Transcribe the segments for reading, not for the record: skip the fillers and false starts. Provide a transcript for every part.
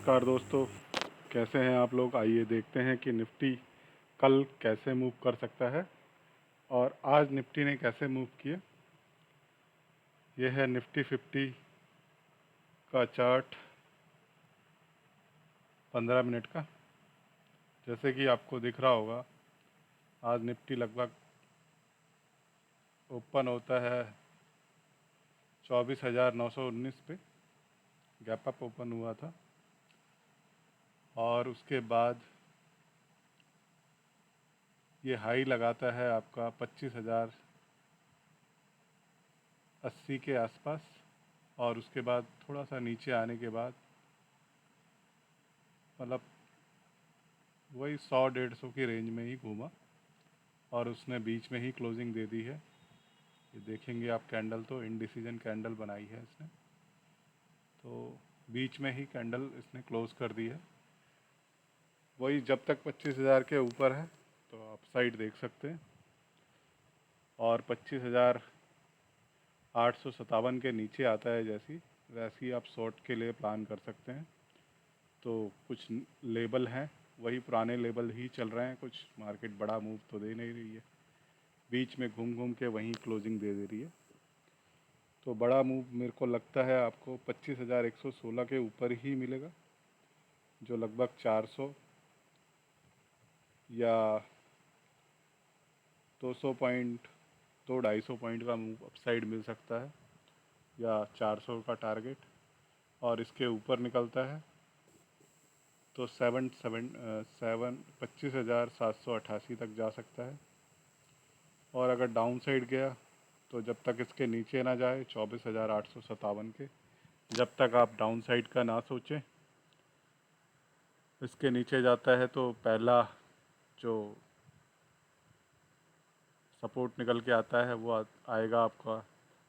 नमस्कार दोस्तों, कैसे हैं आप लोग। आइए देखते हैं कि निफ्टी कल कैसे मूव कर सकता है और आज निफ्टी ने कैसे मूव किया। यह है निफ्टी 50 का चार्ट 15 मिनट का। जैसे कि आपको दिख रहा होगा, आज निफ्टी लगभग ओपन होता है 24,919 पे, गैप अप ओपन हुआ था और उसके बाद ये हाई लगाता है आपका 25,080 के आसपास और उसके बाद थोड़ा सा नीचे आने के बाद मतलब वही 100-150 की रेंज में ही घूमा और उसने बीच में ही क्लोजिंग दे दी है। ये देखेंगे आप, कैंडल तो इनडिसीजन कैंडल बनाई है इसने, तो बीच में ही कैंडल इसने क्लोज कर दी है। वही जब तक 25,000 के ऊपर है तो आप साइड देख सकते हैं और 25,857 के नीचे आता है वैसे ही आप शॉर्ट के लिए प्लान कर सकते हैं। तो कुछ लेबल हैं, वही पुराने लेबल ही चल रहे हैं, कुछ मार्केट बड़ा मूव तो दे नहीं रही है, बीच में घूम घूम के वहीं क्लोजिंग दे रही है। तो बड़ा मूव मेरे को लगता है आपको 25,116 के ऊपर ही मिलेगा, जो लगभग 400 या 200 पॉइंट 200-250 पॉइंट का मूव अपसाइड मिल सकता है, या 400 का टारगेट। और इसके ऊपर निकलता है तो 25,788 तक जा सकता है। और अगर डाउन साइड गया तो जब तक इसके नीचे ना जाए 24,857 के, जब तक आप डाउन साइड का ना सोचें। इसके नीचे जाता है तो पहला जो सपोर्ट निकल के आता है वो आएगा आपका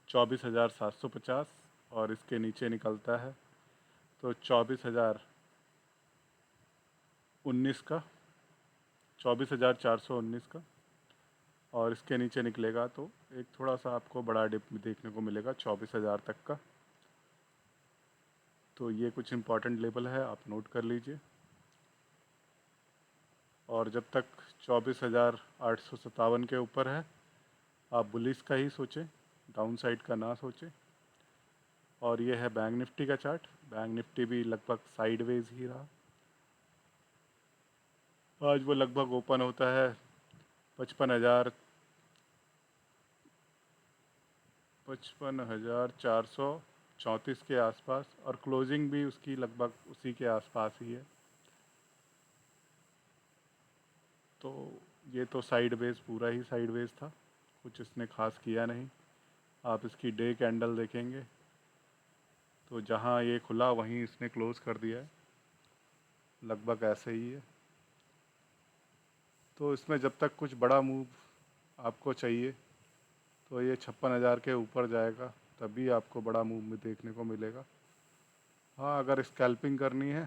24,750 और इसके नीचे निकलता है तो 24,019 का, 24,419 का। और इसके नीचे निकलेगा तो एक थोड़ा सा आपको बड़ा डिप देखने को मिलेगा 24,000 तक का। तो ये कुछ इम्पॉर्टेंट लेवल है, आप नोट कर लीजिए। और जब तक 24,857 के ऊपर है आप बुलिश का ही सोचें, डाउन साइड का ना सोचें। और ये है बैंक निफ्टी का चार्ट। बैंक निफ्टी भी लगभग साइडवेज ही रहा। आज वो लगभग ओपन होता है 55,434 के आसपास और क्लोजिंग भी उसकी लगभग उसी के आसपास ही है। तो ये तो साइडवेज, पूरा ही साइडवेज था, कुछ इसने खास किया नहीं। आप इसकी डे कैंडल देखेंगे तो जहाँ ये खुला वहीं इसने क्लोज कर दिया है, लगभग ऐसे ही है। तो इसमें जब तक कुछ बड़ा मूव आपको चाहिए तो ये 56,000 के ऊपर जाएगा, तभी आपको बड़ा मूव में देखने को मिलेगा। हाँ, अगर स्कैल्पिंग करनी है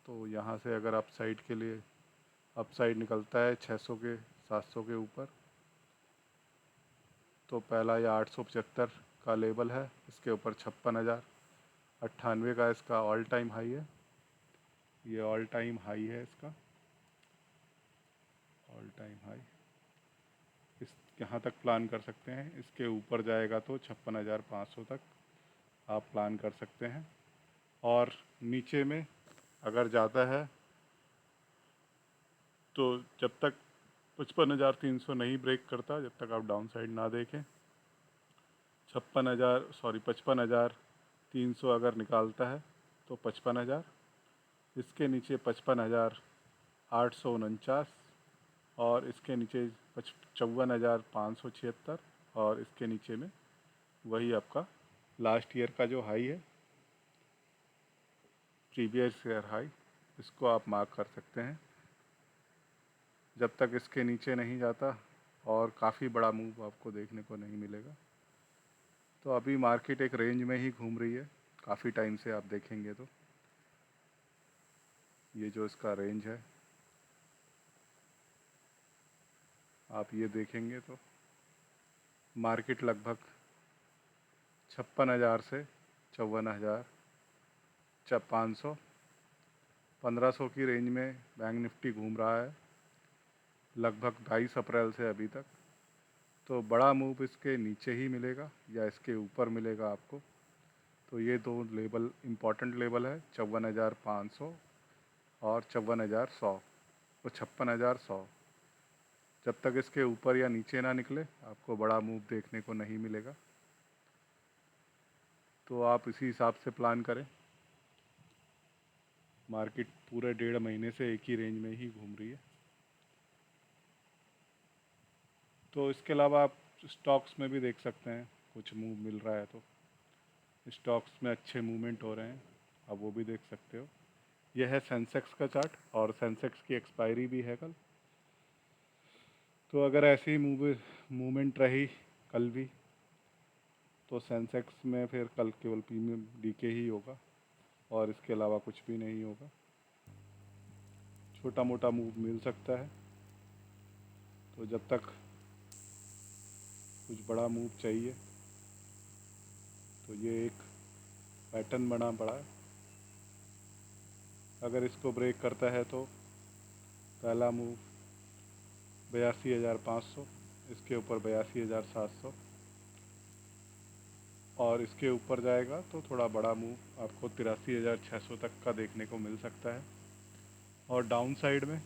तो यहाँ से अगर अप साइड के लिए अप साइड निकलता है 600 के 700 के ऊपर, तो पहला ये 875 का लेवल है, इसके ऊपर 56,098 का इसका ऑल टाइम हाई है। ये ऑल टाइम हाई है इसका, ऑल टाइम हाई। इस यहाँ तक प्लान कर सकते हैं। इसके ऊपर जाएगा तो 56,500 तक आप प्लान कर सकते हैं। और नीचे में अगर जाता है तो जब तक 55,300 नहीं ब्रेक करता, जब तक आप डाउन साइड ना देखें, 55,300 अगर निकालता है तो 55,000, इसके नीचे 55,849 और इसके नीचे 54,576 और इसके नीचे में वही आपका लास्ट ईयर का जो हाई है, प्रीवियस ईयर हाई, इसको आप मार्क कर सकते हैं। जब तक इसके नीचे नहीं जाता और काफ़ी बड़ा मूव आपको देखने को नहीं मिलेगा। तो अभी मार्केट एक रेंज में ही घूम रही है काफ़ी टाइम से। आप देखेंगे तो ये जो इसका रेंज है, आप ये देखेंगे तो मार्केट लगभग 56,000 से 54,500 1500 की रेंज में बैंक निफ्टी घूम रहा है लगभग 22 अप्रैल से अभी तक। तो बड़ा मूव इसके नीचे ही मिलेगा या इसके ऊपर मिलेगा आपको। तो ये दो लेवल इम्पॉर्टेंट लेवल है, 54,500 और 54,100 और 56,100। जब तक इसके ऊपर या नीचे ना निकले आपको बड़ा मूव देखने को नहीं मिलेगा। तो आप इसी हिसाब से प्लान करें। मार्केट पूरे 1.5 महीने से एक ही रेंज में ही घूम रही है। तो इसके अलावा आप स्टॉक्स में भी देख सकते हैं, कुछ मूव मिल रहा है तो स्टॉक्स में अच्छे मूवमेंट हो रहे हैं, आप वो भी देख सकते हो। यह है सेंसेक्स का चार्ट और सेंसेक्स की एक्सपायरी भी है कल। तो अगर ऐसी मूवमेंट रही कल भी तो सेंसेक्स में फिर कल केवल प्रीमियम डीके ही होगा और इसके अलावा कुछ भी नहीं होगा। छोटा मोटा मूव मिल सकता है। तो जब तक कुछ बड़ा मूव चाहिए तो ये एक पैटर्न बना पड़ा है। अगर इसको ब्रेक करता है तो पहला मूव 82,500, इसके ऊपर 82,700 और इसके ऊपर जाएगा तो थोड़ा बड़ा मूव आपको 83,600 तक का देखने को मिल सकता है। और डाउन साइड में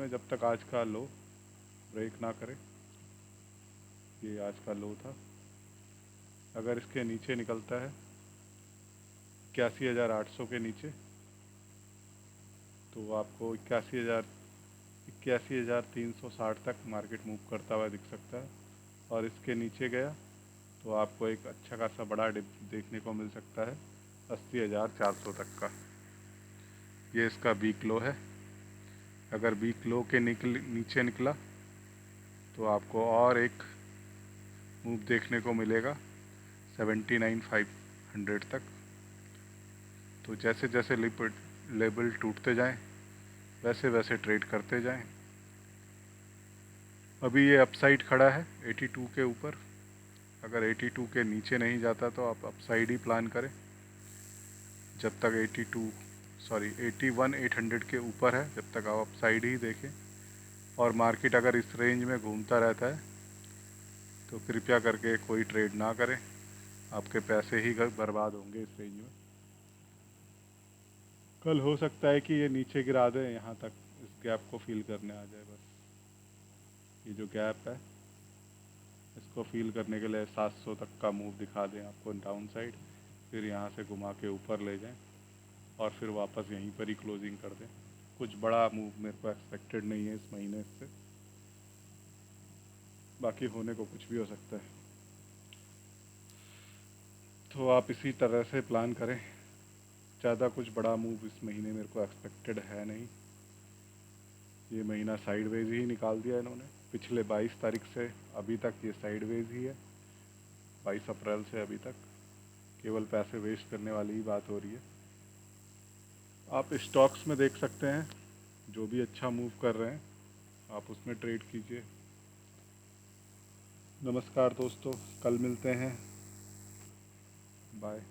जब तक आज का लो ब्रेक ना करे, ये आज का लो था, अगर इसके नीचे निकलता है 81,800 के नीचे तो आपको 81,360 तक मार्केट मूव करता हुआ दिख सकता है। और इसके नीचे गया तो आपको एक अच्छा खासा बड़ा डिप देखने को मिल सकता है 80,400 तक का। ये इसका वीक लो है। अगर वीक लो के नीचे निकला तो आपको और एक मूव देखने को मिलेगा 79,500 तक। तो जैसे जैसे लेवल टूटते जाएं वैसे वैसे ट्रेड करते जाएं। अभी ये अपसाइड खड़ा है 82 के ऊपर। अगर 82 के नीचे नहीं जाता तो आप अपसाइड ही प्लान करें जब तक 81,800 के ऊपर है, जब तक आप अपसाइड ही देखें। और मार्केट अगर इस रेंज में घूमता रहता है तो कृपया करके कोई ट्रेड ना करें, आपके पैसे ही बर्बाद होंगे इस रेंज में। कल हो सकता है कि ये नीचे गिरा दें यहाँ तक, इस गैप को फील करने आ जाए। बस ये जो गैप है इसको फील करने के लिए 700 तक का मूव दिखा दें आपको डाउन साइड, फिर यहाँ से घुमा के ऊपर ले जाएं और फिर वापस यहीं पर ही क्लोजिंग कर दें। कुछ बड़ा मूव मेरे को एक्सपेक्टेड नहीं है इस महीने से, बाकी होने को कुछ भी हो सकता है। तो आप इसी तरह से प्लान करें। ज़्यादा कुछ बड़ा मूव इस महीने मेरे को एक्सपेक्टेड है नहीं। ये महीना साइडवेज ही निकाल दिया इन्होंने। पिछले 22 तारीख से अभी तक ये साइडवेज ही है, 22 अप्रैल से अभी तक केवल पैसे वेस्ट करने वाली ही बात हो रही है। आप स्टॉक्स में देख सकते हैं जो भी अच्छा मूव कर रहे हैं आप उसमें ट्रेड कीजिए। नमस्कार दोस्तों, कल मिलते हैं, बाय।